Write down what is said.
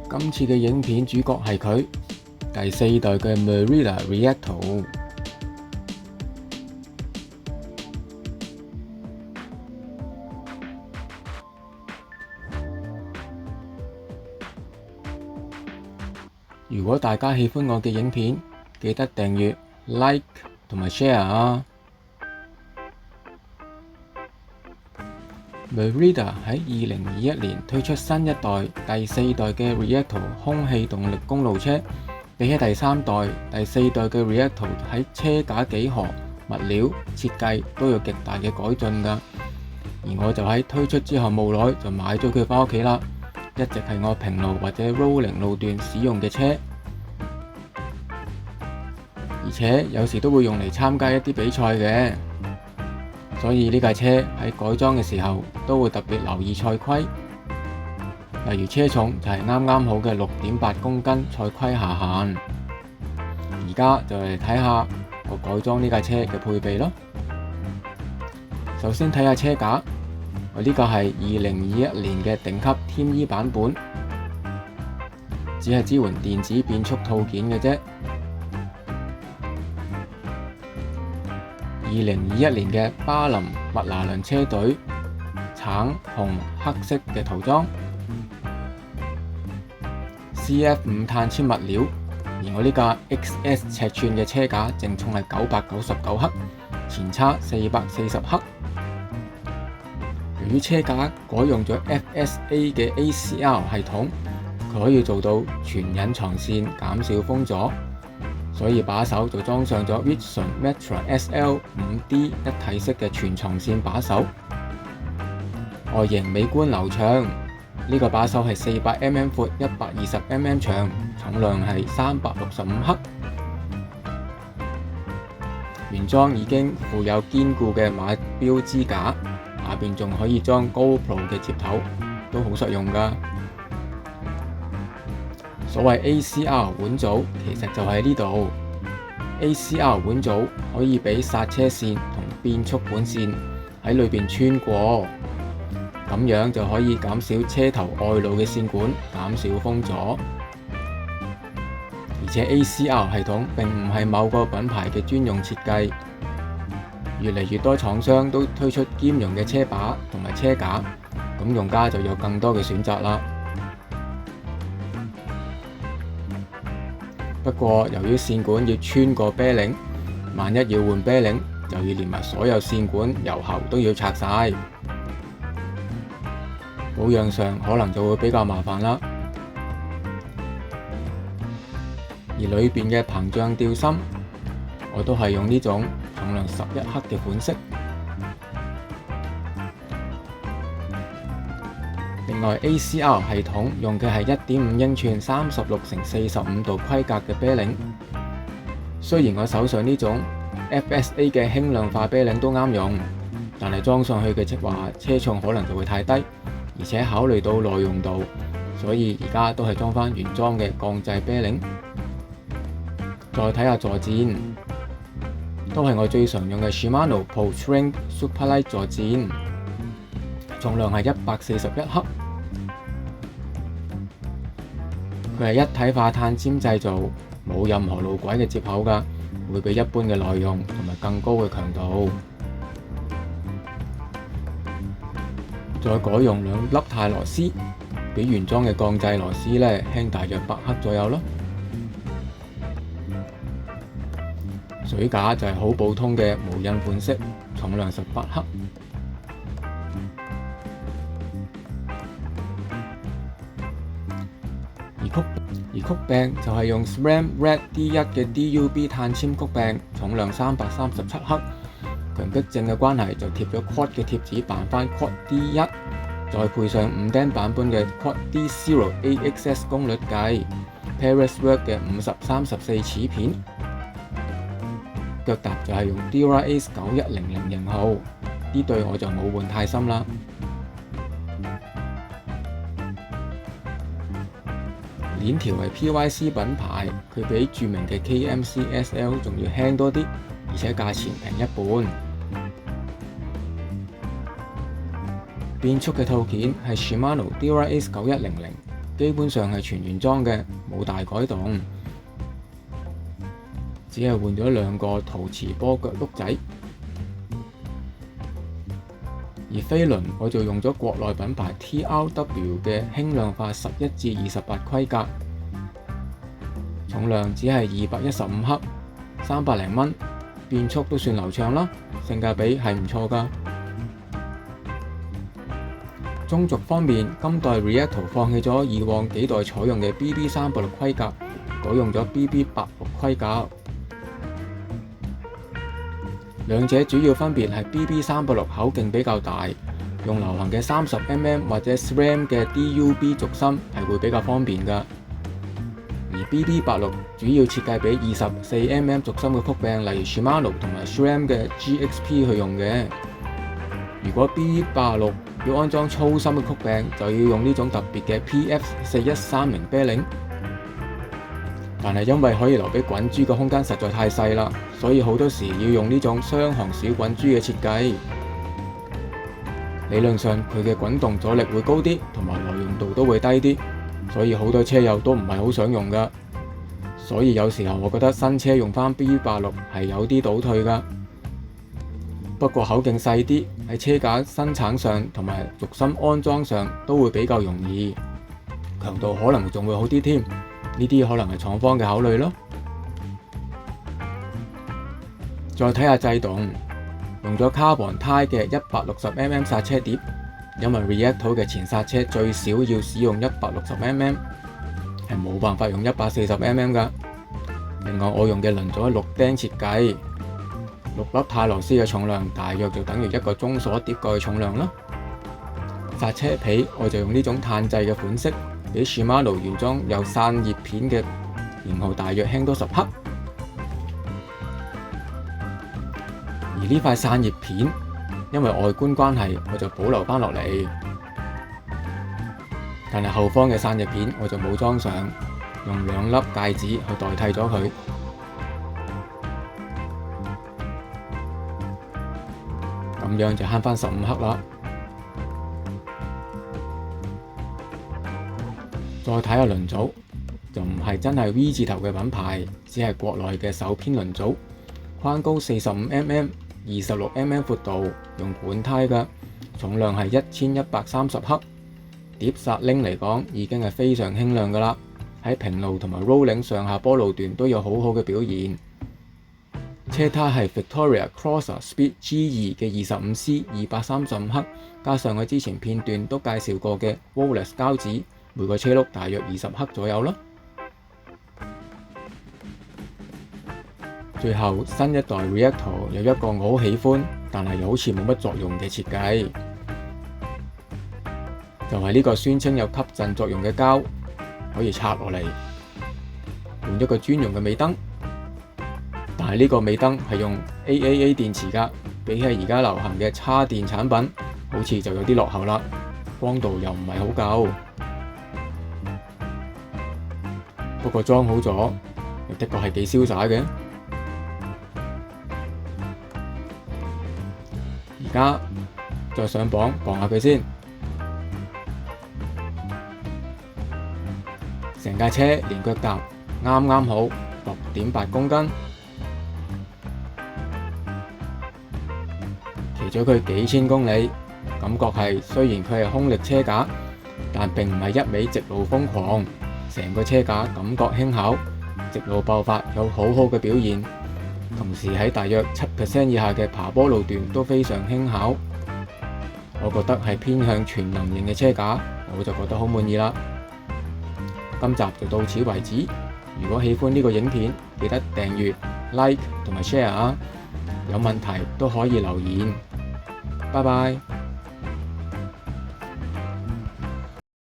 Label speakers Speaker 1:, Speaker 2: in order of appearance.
Speaker 1: 今次嘅影片主角係佢第4代嘅 Merida Reactor。如果大家喜歡我嘅影片，記得訂閱、like 同埋 share 啊！Merida 喺2021年推出新一代第4代嘅 Reactor 空氣動力公路車，比起第3代、第4代嘅 Reactor 喺車架幾何、物料、設計都有極大嘅改進㗎。而我就喺推出之後冇耐就買咗佢返屋企啦。一直係我平路或者 rolling 路段使用嘅車，而且有時都會用嚟參加一啲比賽嘅，所以呢架車喺改裝嘅時候都會特別留意賽規，例如車重就係啱啱好嘅6.8公斤賽規下限。而家就嚟睇下我改裝呢架車嘅配備咯。首先睇下車架。我呢個係2021年嘅頂級添衣版本，只係支援電子變速套件嘅啫。2021年嘅巴林麥拿倫車隊，橙、紅、黑色嘅塗裝 ，CF5 碳纖物料。而我呢架 XS 尺寸嘅車架淨重係999克，前叉440克。由於車架改用咗 FSA 嘅 ACR 系統，佢可以做到全隱藏線減少風阻，所以把手就裝上咗 Vision Metra SL 5D 一體式嘅全藏線把手，外形美觀流暢。呢個把手係400mm闊、120mm 長，重量係365克。原裝已經附有堅固嘅馬標支架。下邊仲可以裝 GoPro 嘅接頭，都好實用㗎。所謂 ACR 管組，其實就喺呢度。ACR 管組可以俾剎車線同變速管線喺裏邊穿過，咁樣就可以減少車頭外露嘅線管，減少風阻。而且 ACR 系統並唔係某個品牌嘅專用設計。越嚟越多廠商都推出兼容嘅車把同埋車架，咁用家就有更多嘅選擇啦。不過由於線管要穿過啤領，萬一要換啤領，就要連埋所有線管油喉都要拆晒，保養上可能就會比較麻煩啦。而裏邊嘅膨脹吊芯，我都係用呢種重量11克嘅款式。另外 ACR 系統用嘅係1.5英寸36×45度規格嘅啤領。雖然我手上呢種 FSA 嘅輕量化啤領都啱用，但係裝上去嘅話車重可能就會太低，而且考慮到耐用度，所以而家都係裝返原裝嘅鋼製啤領。再睇下坐墊。都係我最常用嘅 Shimano ProTrain Superlight 坐墊，重量係141克。佢係一體化碳纖製造，冇任何路軌嘅接口㗎，會比一般嘅耐用同埋更高嘅強度。再改用2粒鈦螺絲，比原裝嘅鋼製螺絲輕大約8克左右咯。水架就係好普通嘅無印款式，重量18克。而曲柄就係用 SRAM Red D1 嘅 DUB 碳纖曲柄，重量337克。強迫症嘅關係就貼咗 Quad 嘅貼紙扮翻 Quad D1，再配上5釘版本嘅 Quad D0 AXS 功率計 Pariswork 嘅5034齒片。腳踏就係用 Dura-Ace 9100型號，呢對我就冇換太深啦。鏈條係 PYC 品牌，佢比著名嘅 KMC SL 仲要輕多啲，而且價錢平一半。變速嘅套件係 Shimano Dura-Ace 9100，基本上係全原裝嘅，冇大改動，只係換咗2個陶瓷波腳轆仔。而飛輪我就用咗國內品牌 TRW 嘅輕量化11至28規格，重量只係215克，300多蚊，變速都算流暢啦，性價比係唔錯㗎。中軸方面，今代 Reacto 放棄咗以往幾代採用嘅 BB386規格，改用咗 BB86規格。兩者主要分別係 BB386口徑比較大，用流行嘅30mm 或者 SRAM 嘅 DUB 軸心係會比較方便㗎。而 BB86 主要設計俾 24mm 軸心嘅曲柄，例如 Shimano 同埋 SRAM 嘅 GXP 去用嘅。如果 BB86 要安裝粗心嘅曲柄，就要用呢種特別嘅 PF4130啤令。但係因為可以留俾滾珠嘅空間實在太細啦，所以好多時要用呢種雙行小滾珠嘅設計。理論上佢嘅滾動阻力會高啲，同埋耐用度都會低啲，所以好多車友都唔係好想用㗎。所以有時候我覺得新車用返 BB86 係有啲倒退㗎。不過口徑細啲，喺車架生產上同埋軸心安裝上都會比較容易，強度可能仲會好啲添。呢啲可能係廠方嘅考慮咯。再睇下制動，用咗 Carbon Tie 嘅 160mm 剎車碟，因為 Reacto 嘅前剎車最少要使用 160mm， 係冇辦法用 140mm 㗎。另外我用嘅輪組係6釘設計，6粒泰螺絲嘅重量大約就等於1個中鎖碟蓋嘅重量啦。剎車皮我就用呢種碳製嘅款式，比 Shimano 原裝有散熱片嘅型號大約輕多10克。而呢塊散熱片因為外觀關係，我就保留返落嚟，但係後方嘅散熱片我就冇裝上，用2粒戒指去代替咗佢。咁樣就慳返15克啦。再睇下輪組，就唔係真係 V 字頭嘅品牌，只係國內嘅手編輪組，寬高45mm、26mm 闊度，用管胎㗎，重量係1130克。碟剎拎嚟講已經係非常輕量㗎啦，喺平路同埋 rolling 上下坡路段都有好好嘅表現。車胎係 Victoria Crosser Speed G2 嘅 25C 235克，加上我之前片段都介紹過嘅 Rolex 膠紙。每個車轆大約20克左右咯。最後新一代 Reacto 有一個我好喜歡，但係又好似冇乜作用嘅設計，就係呢個宣稱有吸震作用嘅膠，可以拆落嚟換一個專用嘅尾燈。但係呢個尾燈係用 AAA 電池㗎，比起而家流行嘅叉電產品，好似就有啲落後啦，光度又唔係好夠。不過裝好咗，又的確係幾瀟灑嘅。而家再上磅磅下佢先，成架車連腳踏啱啱好6.8公斤，騎咗佢幾千公里，感覺係雖然佢係空力車架，但並唔係一味直路瘋狂。成個車架感覺輕巧，直路爆發有好好嘅表現，同時喺大約7% 以下嘅爬坡路段都非常輕巧。我覺得係偏向全能型嘅車架，我就覺得好滿意啦。今集就到此為止。如果喜歡呢個影片，記得訂閱、like 同埋 share 啊！有問題都可以留言。拜拜。